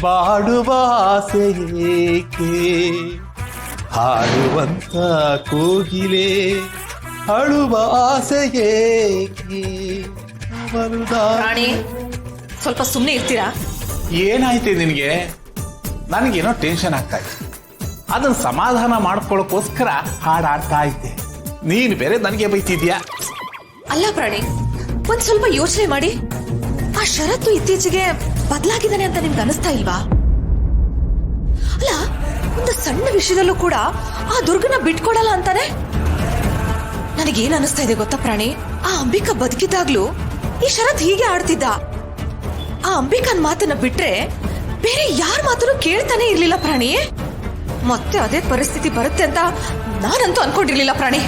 ಬಾಡುವ ಆಸೆ ಏಕೆ ಹಾಡುವಂತ ಕೋಗಿಲೆ ಅಳುವ ಆಸೆ ಏಕೆ ರಾಣಿ ಸ್ವಲ್ಪ ಸುಮ್ಮನೆ ಇರ್ತೀರಾ? ಏನಾಯ್ತು ನಿನಗೆ? ನನಗೇನೋ ಟೆನ್ಷನ್ ಆಗ್ತಾ ಇದೆ. ಅದನ್ನ ಸಮಾಧಾನ ಮಾಡ್ಕೊಳ್ಳೋಕೋಸ್ಕರ ಹಾಡಾಡ್ತಾ ಇದ್ದೆ. ನೀನು ಬೇರೆ ನನಗೆ ಬೈತಿದ್ಯಾ? ಅಲ್ಲ ಪ್ರಾಣಿ, ಒಂದ್ ಸ್ವಲ್ಪ ಯೋಚನೆ ಮಾಡಿ. ಆ ಷರತ್ತು ಇತ್ತೀಚೆಗೆ ಬದಲಾಗಿದ್ದಾನೆ ಅಂತ ನಿಮ್ಗೆ ಅನಿಸ್ತಾ ಇಲ್ವಾ? ಅಲ್ಲ, ಒಂದು ಸಣ್ಣ ವಿಷಯದಲ್ಲೂ ಕೂಡ ಆ ದುರ್ಗನ ಬಿಟ್ಕೊಡಲ್ಲ ಅಂತಾನೆ. ನನಗೇನ್ ಅನಿಸ್ತಾ ಇದೆ ಗೊತ್ತಾ ಪ್ರಾಣಿ? ಆ ಅಂಬಿಕಾ ಬದುಕಿದ್ದಾಗ್ಲೂ ಈ ಶರತ್ ಹೀಗೆ ಆಡ್ತಿದ್ದ. ಆ ಅಂಬಿಕನ್ ಮಾತನ್ನ ಬಿಟ್ರೆ ಬೇರೆ ಯಾರ ಮಾತನ್ನು ಕೇಳ್ತಾನೆ ಇರ್ಲಿಲ್ಲ ಪ್ರಾಣಿ. ಮತ್ತೆ ಅದೇ ಪರಿಸ್ಥಿತಿ ಬರುತ್ತೆ ಅಂತ ನಾನಂತೂ ಅನ್ಕೊಂಡಿರ್ಲಿಲ್ಲ ಪ್ರಾಣಿ.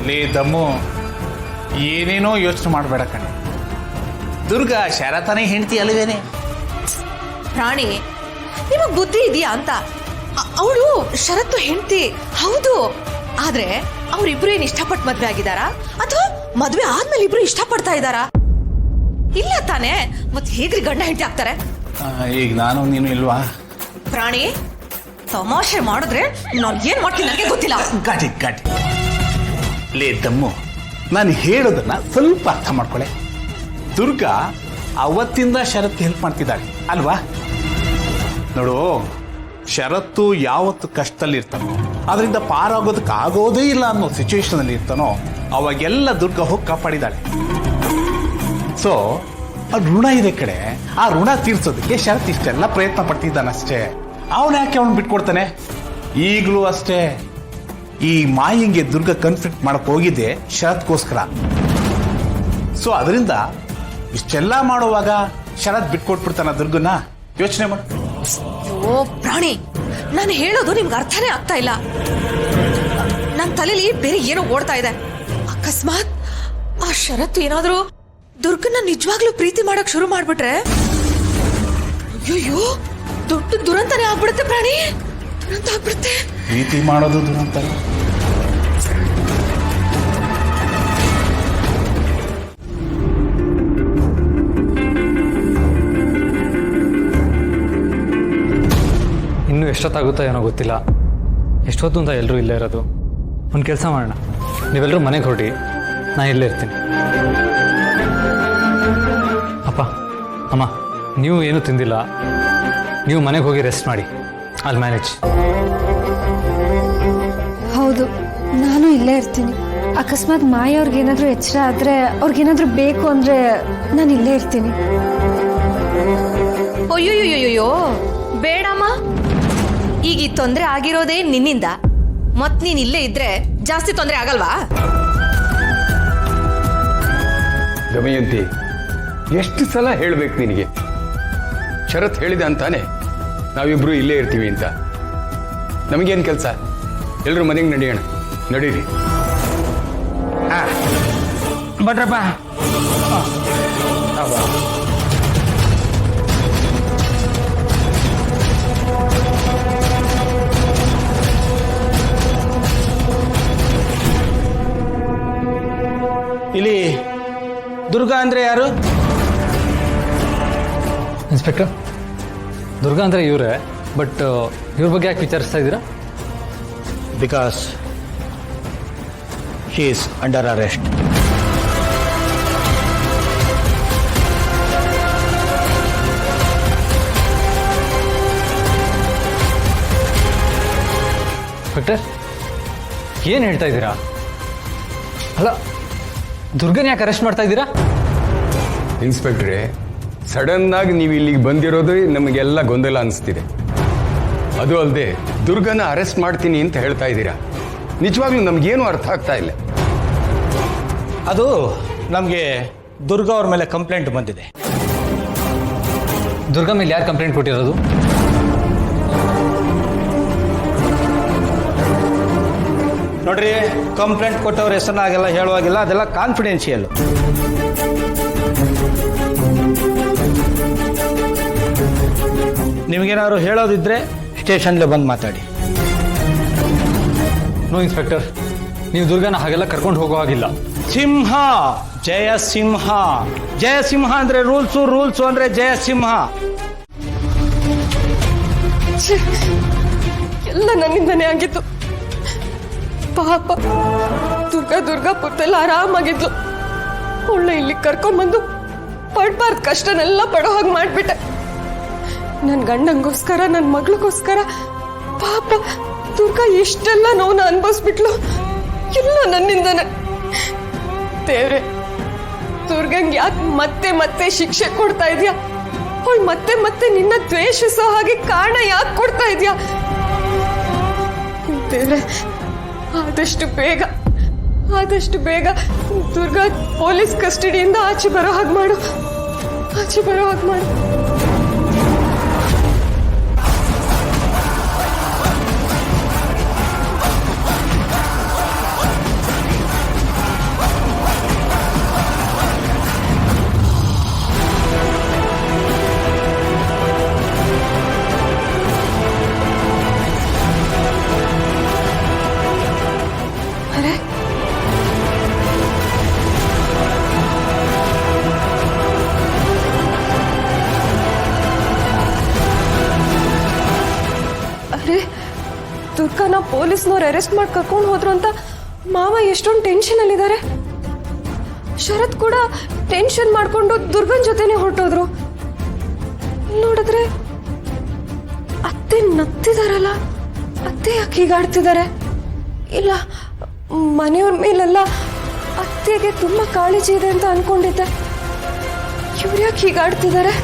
ಲೇ ದಮ್ಮು, ಏನೇನೋ ಯೋಚನೆ ಮಾಡಬೇಡ ಕಣೆ. ದುರ್ಗಾ ಶರತನೇ ಹೆಂಡತಿ ಅಲ್ವೇನೆ? ಪ್ರಾಣಿ, ನಿಮಗ್ ಬುದ್ಧಿ ಇದೆಯಾ ಅಂತ? ಅವಳು ಷರತ್ತು ಹೆಂಡತಿ ಹೌದು. ಆದ್ರೆ ಅವ್ರಿಬ್ರು ಏನ್ ಇಷ್ಟಪಟ್ಟು ಮದ್ವೆ ಆಗಿದಾರಾ ಅಥವಾ ಮದ್ವೆ ಆದ್ಮೇಲೆ ಇಬ್ರು ಇಷ್ಟಪಡ್ತಾ ಇದ್ದಾರಾ? ಇಲ್ಲ ತಾನೆ. ಮತ್ ಹೇಗ್ರಿ ಗಂಡ ಹೆಂಡತಿ ಆಗ್ತಾರೆ? ಈಗ ನಾನು ನೀನು ಇಲ್ವಾ? ಪ್ರಾಣಿ, ತಮಾಷೆ ಮಾಡಿದ್ರೆ ನಾನು ಏನ್ ಮಾಡ್ತೀನಿ ನನಗೆ ಗೊತ್ತಿಲ್ಲ. ಗಾಟಿ ಗಾಟಿ. ಲೇ ದಮ್ಮು, ನಾನು ಹೇಳೋದನ್ನ ಸ್ವಲ್ಪ ಅರ್ಥ ಮಾಡ್ಕೊಳ್ಳೆ. ದುರ್ಗಾ ಅವತ್ತಿಂದ ಶರತ್ ಹೆಲ್ಪ್ ಮಾಡ್ತಿದ್ದಾಳೆ ಅಲ್ವಾ? ನೋಡು, ಶರತ್ತು ಯಾವತ್ತು ಕಷ್ಟದಲ್ಲಿ ಇರ್ತಾನೋ, ಅದರಿಂದ ಪಾರಾಗೋದಕ್ಕೆ ಆಗೋದೇ ಇಲ್ಲ ಅನ್ನೋ ಸಿಚುವೇಶನ್ ಅಲ್ಲಿ ಇರ್ತಾನೋ, ಅವಾಗೆಲ್ಲ ದುರ್ಗಾ ಹೋಗಿ ಕಾಪಾಡಿದಾಳೆ. ಸೊ ಋಣ ಇದೆ ಕಡೆ, ಆ ಋಣ ತೀರ್ಸೋದಕ್ಕೆ ಶರತ್ ಇಷ್ಟೆಲ್ಲ ಪ್ರಯತ್ನ ಪಡ್ತಿದ್ದಾನಷ್ಟೇ. ಅವನು ಯಾಕೆ ಅವನು ಬಿಟ್ಕೊಡ್ತಾನೆ? ಈಗಲೂ ಅಷ್ಟೇ. ಈ ಮಾಯಿಂಗೆ ದುರ್ಗ ಕನ್ಫ್ಲಿಕ್ಟ್ ಮಾಡಕ್ ಹೋಗಿದ್ದೆ ಶರತ್ಗೋಸ್ಕರ. ಸೊ ಅದರಿಂದ ಇಷ್ಟೆಲ್ಲ ಮಾಡುವಾಗ ಶರತ್ ಬಿಟ್ಕೊಟ್ಬಿಡ್ತಾನ ದುರ್ಗನ? ಯೋಚನೆ ಮಾಡು. ಓ ಪ್ರಾಣಿ, ನಾನು ಹೇಳೋದು ನಿಮ್ಗೆ ಅರ್ಥನೇ ಆಗ್ತಾ ಇಲ್ಲ. ನನ್ನ ತಲೆಯಲ್ಲಿ ಬೇರೆ ಏನೋ ಓಡ್ತಾ ಇದೆ. ಅಕಸ್ಮಾತ್ ಆ ಶರತ್ ಏನಾದ್ರೂ ದುರ್ಗನ ನಿಜವಾಗ್ಲೂ ಪ್ರೀತಿ ಮಾಡಕ್ ಶುರು ಮಾಡ್ಬಿಟ್ರೆ ಅಯ್ಯೋ ದೊಡ್ಡ ದುರಂತನೇ ಆಗ್ಬಿಡುತ್ತೆ ಪ್ರಾಣಿ. ದುರಂತ ಆಗ್ಬಿಡುತ್ತೆ. ಪ್ರೀತಿ ಮಾಡೋದು ದುರಂತ. ಇನ್ನೂ ಎಷ್ಟೊತ್ತಾಗುತ್ತೋ ಏನೋ ಗೊತ್ತಿಲ್ಲ. ಎಷ್ಟೊತ್ತು ಅಂತ ಎಲ್ಲರೂ ಇಲ್ಲೇ ಇರೋದು. ಒಂದು ಕೆಲಸ ಮಾಡೋಣ, ನೀವೆಲ್ಲರೂ ಮನೆಗೆ ಹೊರಡಿ, ನಾನು ಇಲ್ಲೇ ಇರ್ತೀನಿ. ಅಪ್ಪ ಅಮ್ಮ, ನೀವು ಏನೂ ತಿಂದಿಲ್ಲ, ನೀವು ಮನೆಗೆ ಹೋಗಿ ರೆಸ್ಟ್ ಮಾಡಿ. ಅಲ್ಲಿ ಮ್ಯಾನೇಜ್. ಹೌದು, ನಾನು ಇಲ್ಲೇ ಇರ್ತೀನಿ. ಅಕಸ್ಮಾತ್ ಮಾಯ ಅವ್ರಿಗೇನಾದ್ರೂ ಎಚ್ಚರ ಆದ್ರೆ, ಅವ್ರಿಗೇನಾದ್ರೂ ಬೇಕು ಅಂದ್ರೆ ನಾನು ಇಲ್ಲೇ ಇರ್ತೀನಿ. ಅಯ್ಯೋಯ್ಯೋಯ್ಯೋ ಬೇಡಮ್ಮ. ಈಗ ಈ ತೊಂದರೆ ಆಗಿರೋದೇ ನಿನ್ನಿಂದ. ಮತ್ ನೀನ್ ಇಲ್ಲೇ ಇದ್ರೆ ಜಾಸ್ತಿ ತೊಂದರೆ ಆಗಲ್ವಾ? ದಮಯಂತಿ, ಎಷ್ಟು ಸಲ ಹೇಳ್ಬೇಕು ನಿನಗೆ? ಶರತ್ ಹೇಳಿದ ಅಂತಾನೆ ನಾವಿಬ್ರು ಇಲ್ಲೇ ಇರ್ತೀವಿ ಅಂತ. ನಮಗೇನು ಕೆಲಸ? ಎಲ್ಲರೂ ಮನೆಗೆ ನಡೆಯೋಣ. ನಡೀರಿ. ಬಟ್ರಪ್ಪ. ಇಲ್ಲಿ ದುರ್ಗಾ ಅಂದ್ರೆ ಯಾರು? ಇನ್ಸ್ಪೆಕ್ಟರ್, ದುರ್ಗಾ ಅಂದರೆ ಇವರೇ. ಬಟ್ ಇವ್ರ ಬಗ್ಗೆ ಯಾಕೆ ವಿಚಾರಿಸ್ತಾ ಇದ್ದೀರಾ? Because she is under arrest. Inspector, ಏನು ಹೇಳ್ತಾ ಇದ್ದೀರಾ? ಅಲ್ಲ, ದುರ್ಗನ್ ಯಾಕೆ ಅರೆಸ್ಟ್ ಮಾಡ್ತಾ ಇದ್ದೀರಾ? ಇನ್ಸ್ಪೆಕ್ಟ್ರೆ, ಸಡನ್ ಆಗಿ ನೀವು ಇಲ್ಲಿಗೆ ಬಂದಿರೋದು ನಮಗೆಲ್ಲ ಗೊಂದಲ ಅನಿಸ್ತಿದೆ. ಅದು ಅಲ್ಲದೆ ದುರ್ಗನ ಅರೆಸ್ಟ್ ಮಾಡ್ತೀನಿ ಅಂತ ಹೇಳ್ತಾ ಇದ್ದೀರಾ. ನಿಜವಾಗ್ಲೂ ನಮ್ಗೇನು ಅರ್ಥ ಆಗ್ತಾ ಇಲ್ಲ. ಅದು ನಮಗೆ ದುರ್ಗಾ ಅವ್ರ ಮೇಲೆ ಕಂಪ್ಲೇಂಟ್ ಬಂದಿದೆ. ದುರ್ಗಾ ಮೇಲೆ ಯಾರು ಕಂಪ್ಲೇಂಟ್ ಕೊಟ್ಟಿರೋದು? ನೋಡ್ರಿ, ಕಂಪ್ಲೇಂಟ್ ಕೊಟ್ಟವ್ರ ಹೆಸರನ್ನಾಗೆಲ್ಲ ಹೇಳುವಾಗಿಲ್ಲ, ಅದೆಲ್ಲ ಕಾನ್ಫಿಡೆನ್ಷಿಯಲ್. ನಿಮಗೇನಾದ್ರು ಹೇಳೋದಿದ್ರೆ ಸ್ಟೇಷನ್ಗೆ ಬಂದು ಮಾತಾಡಿ. ನೋ ಇನ್ಸ್ಪೆಕ್ಟರ್, ನೀವು ದುರ್ಗನ ಹಾಗೆಲ್ಲ ಕರ್ಕೊಂಡು ಹೋಗೋ ಹಾಗಿಲ್ಲ. ಸಿಂಹ, ಜಯಸಿಂಹ. ಜಯಸಿಂಹ ಅಂದ್ರೆ ರೂಲ್ಸು, ರೂಲ್ಸು ಅಂದ್ರೆ ಜಯಸಿಂಹ. ಛೆ, ಎಲ್ಲ ನನ್ನಿಂದನೇ ಆಗಿತ್ತು. ಪಾಪ ದುರ್ಗಾಪುರದಲ್ಲಿ ಆರಾಮಾಗಿದ್ಲು. ಅವಳ ಇಲ್ಲಿ ಕರ್ಕೊಂಡ್ಬಂದು ಪಡ್ಬಾರ್ದು ಕಷ್ಟನೆಲ್ಲ ಪಡೋ ಹಾಗೆ ಮಾಡ್ಬಿಟ್ಟೆ. ನನ್ನ ಗಂಡಂಗೋಸ್ಕರ, ನನ್ನ ಮಗಳಿಗೋಸ್ಕರ ಪಾಪ ದುರ್ಗಾ ಎಷ್ಟೆಲ್ಲ ನೋವನ್ನ ಅನ್ಭವಿಸ್ಬಿಟ್ಲು. ಎಲ್ಲ ನನ್ನಿಂದನೇ. ದೇವ್ರೆ, ದುರ್ಗಂಗೆ ಯಾಕೆ ಮತ್ತೆ ಮತ್ತೆ ಶಿಕ್ಷೆ ಕೊಡ್ತಾ ಇದೆಯಾ? ಅವಳು ಮತ್ತೆ ಮತ್ತೆ ನಿನ್ನ ದ್ವೇಷಿಸೋ ಹಾಗೆ ಕಾರಣ ಯಾಕೆ ಕೊಡ್ತಾ ಇದೆಯಾ? ದೇವ್ರೆ, ಆದಷ್ಟು ಬೇಗ ದುರ್ಗಾ ಪೊಲೀಸ್ ಕಸ್ಟಡಿಯಿಂದ ಆಚೆ ಬರೋ ಹಾಗೆ ಮಾಡು. ದುರ್ಗಾನ ಪೊಲೀಸ್ನವ್ರು ಅರೆಸ್ಟ್ ಮಾಡಿ ಕರ್ಕೊಂಡು ಹೋದ್ರು ಅಂತ ಮಾವ ಎಷ್ಟೊಂದು ಟೆನ್ಷನ್ ಅಲ್ಲಿದ್ದಾರೆ. ಶರತ್ ಕೂಡ ಟೆನ್ಷನ್ ಮಾಡ್ಕೊಂಡು ದುರ್ಗನ್ ಜೊತೆನೆ ಹೊರಟೋದ್ರು. ನೋಡಿದ್ರೆ ಅತ್ತೆ ನತ್ತಿದಾರಲ್ಲ, ಅತ್ತೆ ಯಾಕೆ ಹೀಗಾಡ್ತಿದ್ದಾರೆ? ಇಲ್ಲ, ಮನೆಯವ್ರ ಮೇಲೆಲ್ಲ ಅತ್ತೆಗೆ ತುಂಬಾ ಕಾಳಜಿ ಇದೆ ಅಂತ ಅನ್ಕೊಂಡಿದ್ದೆ. ಇವ್ರು ಯಾಕೆ ಹೀಗಾಡ್ತಿದ್ದಾರೆ?